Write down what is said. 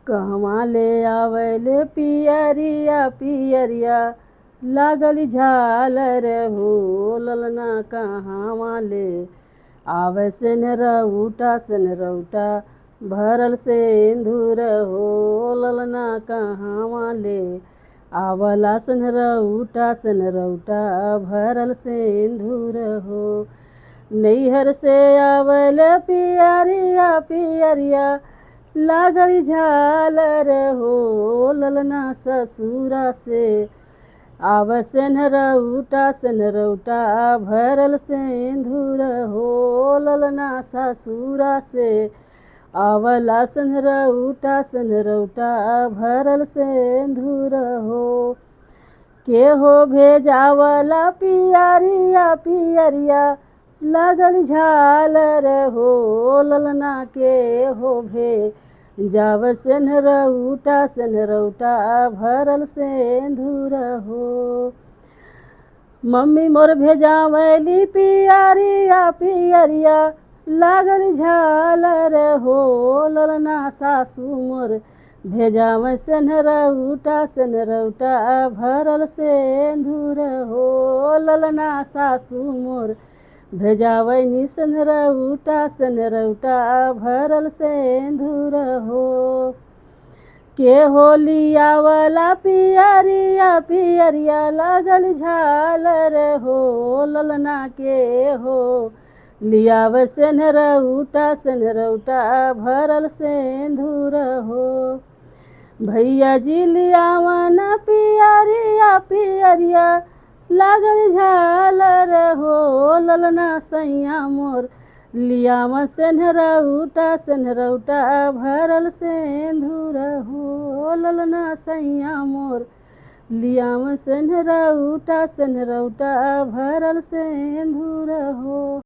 कहवा ले आवले पियरिया पियरिया लागल झालर हो ललना कहवा ले आवे सेनरौटा भरल सिंदूर हो ललना कहवा ले आवला सनरौटा भरल सिंदूर हो। नैहर से आवल पियरिया पियरिया लागल झालर हो ललना ससुरा से आव सेनरौटा भरल सिंदूर हो ललना ससुरा से आवला सनरौटा भरल सिंदूर हो। के हो भेजावला पियरिया पियरिया लागल झालर हो ललना के हो भेजाव सेनरौटा भरल सिंदूर हो। मम्मी मोर भेजावली पियरिया पियरिया लागल झालर हो ललना सासू मोर भेजाव सेनरौटा भरल सिंदूर हो ललना सासू मोर भेजावनी सनरौटा भरल सिंदूर हो। के होलियावला पियरिया पियरिया लागल झालर हो ललना के हो लियाव सेनरौटा भरल सिंदूर हो। भैया जी लियावना पियरिया पियरिया लागल झालर हो ललना सैया मोर लियाव सेनरौटा भरल सिंदूर हो ललना सैया मोर लियाव सेनरौटा भरल सिंदूर हो।